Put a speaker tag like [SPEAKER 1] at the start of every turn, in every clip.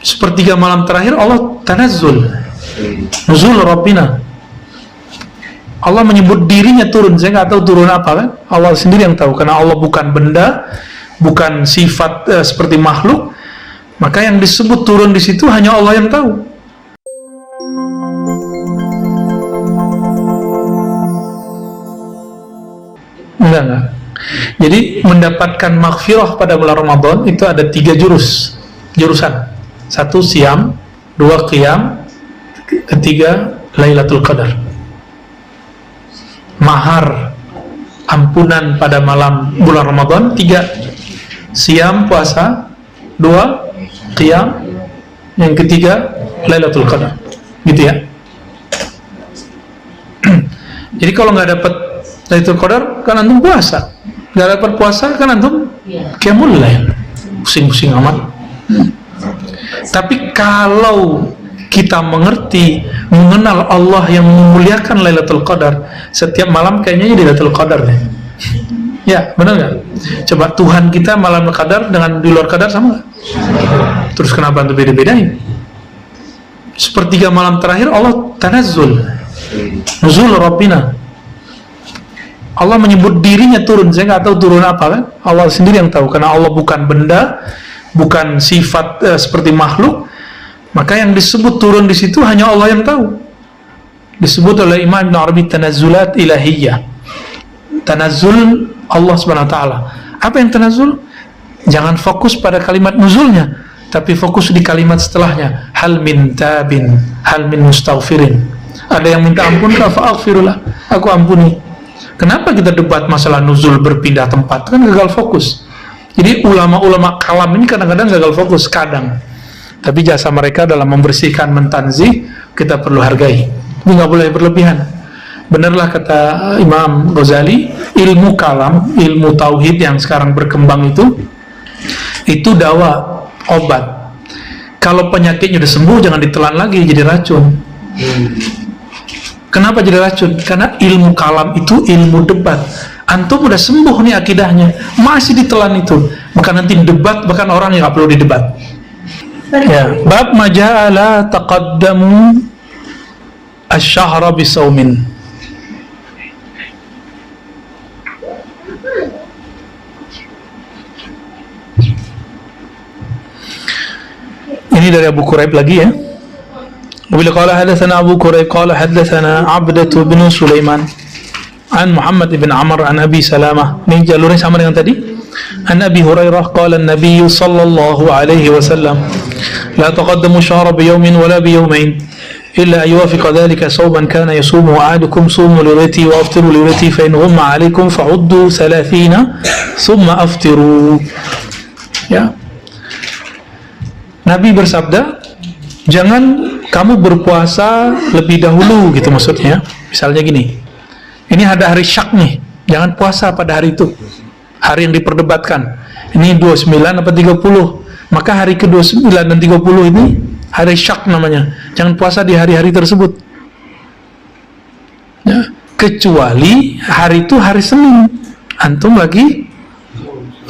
[SPEAKER 1] sepertiga malam terakhir Allah tanazzul, nuzul Rabbina. Allah menyebut dirinya turun. Saya nggak tahu turun apa kan? Allah sendiri yang tahu, karena Allah bukan benda, bukan sifat seperti makhluk. Maka yang disebut turun di situ hanya Allah yang tahu. Enggak. Jadi mendapatkan maghfirah pada bulan Ramadan itu ada 3 jurusan. 1 siam, 2 qiyam, 3 Lailatul Qadar. Mahar ampunan pada malam bulan Ramadan 3 siam, puasa, 2 qiyam, yang ketiga Lailatul Qadar. Gitu ya. Jadi kalau nggak dapat Lailatul Qadar kan antum puasa, nggak dapat puasa kan antum qiyamul lail, pusing-pusing amat. Tapi kalau kita mengerti, mengenal Allah yang memuliakan Lailatul Qadar, setiap malam kayaknya jadi Lailatul Qadar deh. Ya, benar nggak? Coba Tuhan kita malam Qadar dengan di luar Qadar sama nggak? Terus kenapa itu beda-bedain? Sepertiga malam terakhir Allah tanazzul, nuzul Rabbina. Allah menyebut dirinya turun. Saya nggak tahu turun apa kan? Allah sendiri yang tahu, karena Allah bukan benda, bukan sifat seperti makhluk. Maka yang disebut turun di situ hanya Allah yang tahu. Disebut oleh Imam Ibn Arabi tanazzulat ilahiyah. Tanazzul Allah Subhanahu wa taala. Apa yang tanazzul? Jangan fokus pada kalimat nuzulnya, tapi fokus di kalimat setelahnya. Hal min tabin, hal min mustaghfirin. Ada yang minta ampun, fa aghfirullah, aku ampuni. Kenapa kita debat masalah nuzul berpindah tempat? Kan gagal fokus. Jadi ulama-ulama kalam ini kadang-kadang gagal fokus, kadang. Tapi jasa mereka dalam membersihkan, mentanzih, kita perlu hargai. Ini nggak boleh berlebihan. Benarlah kata Imam Ghazali, ilmu kalam, ilmu tauhid yang sekarang berkembang itu dawa, obat. Kalau penyakitnya udah sembuh, jangan ditelan lagi jadi racun. Kenapa jadi racun? Karena ilmu kalam itu ilmu debat. Antum udah sembuh nih akidahnya, masih ditelan itu, maka nanti debat, bahkan orang yang nggak perlu didebat. Ya, bab maja'ala taqaddamu asy-syahra bisaumin. Ini dari Abu Quraib lagi ya. Bila qala hadatsana Abu Quraib qala hadatsana Abdah bin Sulaiman an Muhammad ibn Amr an Abi Salamah. Ini jalurnya sama dengan tadi. An Abi Hurairah qala an-nabiy sallallahu alaihi wasallam la taqaddamu syahra bi yawmin wala bi yawmain illa yuwafiqa dhalika sawman kana yasumu ahadukum sumu li ru'yati wa aftiru li ru'yati fa in ghumma alaykum fa'uddu 30 thumma aftiru. Ya. Nabi bersabda, jangan kamu berpuasa lebih dahulu, gitu maksudnya. Misalnya gini, ini ada hari syak nih, jangan puasa pada hari itu, hari yang diperdebatkan. Ini 29 apa 30, maka hari ke-29 dan 30 ini hari syak namanya. Jangan puasa di hari-hari tersebut ya, kecuali hari itu hari Senin, antum lagi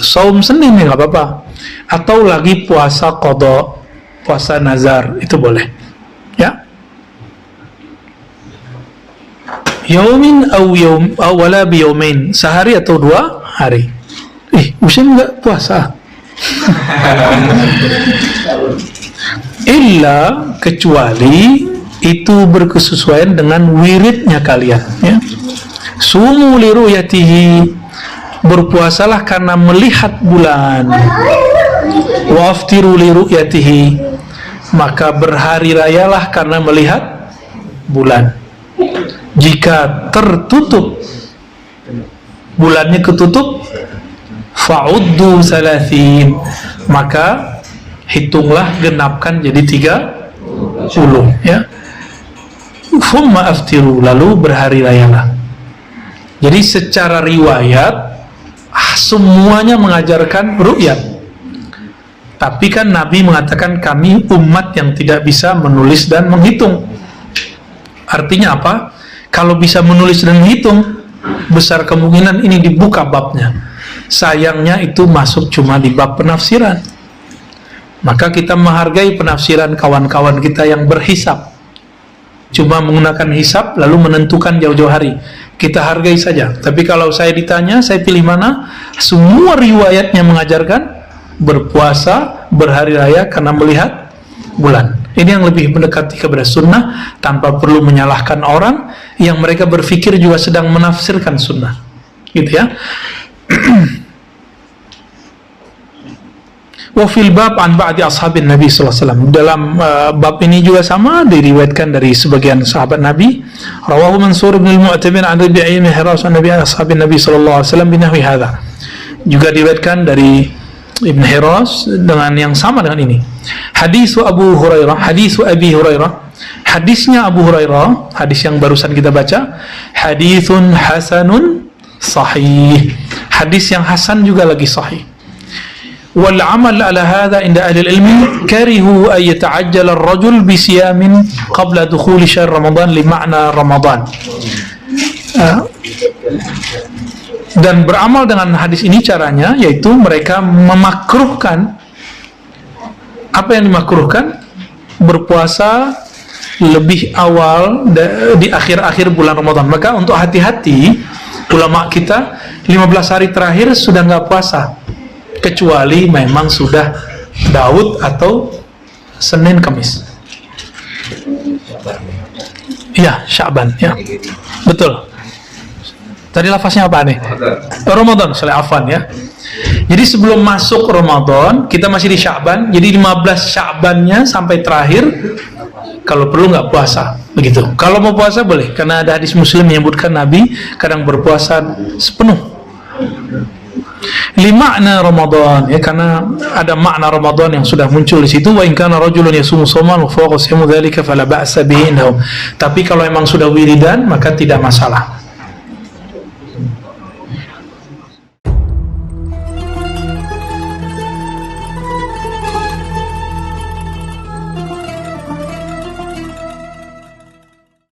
[SPEAKER 1] saum Senin ya nggak apa-apa, atau lagi puasa qadha, puasa nazar, itu boleh ya. Yaumin aw wala bi yaumain, sehari atau 2 hari. Usain enggak puasa. Illa, kecuali itu berkesesuaian dengan wiridnya kalian ya. Sumu li ru'yatihi, berpuasalah karena melihat bulan. Wa aftiru li ru'yatihi, maka berhari rayalah karena melihat bulan. Jika tertutup, bulannya ketutup, fa'uddu 30, maka hitunglah, genapkan jadi 30 ya. Thumma aftiru, lalu berhari rayalah. Jadi secara riwayat semuanya mengajarkan ru'yat. Tapi kan Nabi mengatakan kami umat yang tidak bisa menulis dan menghitung. Artinya apa? Kalau bisa menulis dan menghitung, besar kemungkinan ini dibuka babnya. Sayangnya itu masuk cuma di bab penafsiran. Maka kita menghargai penafsiran kawan-kawan kita yang berhisab, cuma menggunakan hisab lalu menentukan jauh-jauh hari. Kita hargai saja. Tapi kalau saya ditanya, saya pilih mana? Semua riwayatnya mengajarkan berpuasa berhari raya karena melihat bulan. Ini yang lebih mendekati kepada sunnah, tanpa perlu menyalahkan orang yang mereka berpikir juga sedang menafsirkan sunnah, gitu ya. Wa fil bab an ba'di ashabin Nabi sallallahu alaihi wasallam. Dalam bab ini juga sama diriwayatkan dari sebagian sahabat Nabi. Rawahu Mansur bin al-Mu'tabir an Rabi'i bin Hiras an Nabi ashabin Nabi sallallahu alaihi wasallam binahwi hadza. Juga diriwayatkan dari Ibn Hiras dengan yang sama dengan ini. Hadis Abu Hurairah, hadis Abi Hurairah. Hadisnya Abu Hurairah, hadis yang barusan kita baca, haditsun hasanun sahih. Hadis yang hasan juga lagi sahih. Wal amal ala hadha inda ahli al-ilmi karihu an yata'ajjala ar-rajul bi siyamin qabla dukhul syahr Ramadan li ma'na Ramadan. Dan beramal dengan hadis ini caranya yaitu mereka memakruhkan, apa yang dimakruhkan? Berpuasa lebih awal di akhir-akhir bulan Ramadan. Maka untuk hati-hati, ulama kita 15 hari terakhir sudah nggak puasa, kecuali memang sudah Daud atau Senin Kamis. Iya, Sya'ban ya. Betul. Tadi lafaznya apa nih? Ramadan, salah afan ya. Jadi sebelum masuk Ramadan, kita masih di Sya'ban. Jadi 15 Sya'bannya sampai terakhir, kalau perlu nggak puasa, begitu. Kalau mau puasa boleh, karena ada hadis Muslim menyebutkan Nabi kadang berpuasa sepenuh. Limakna Ramadan ya, karena ada makna Ramadan yang sudah muncul di situ. Wa in kana rajulun yasumu shawman wa fawqa siyamu dzalika fala ba'sa bihi indahum. Tapi kalau memang sudah wiridan maka tidak masalah.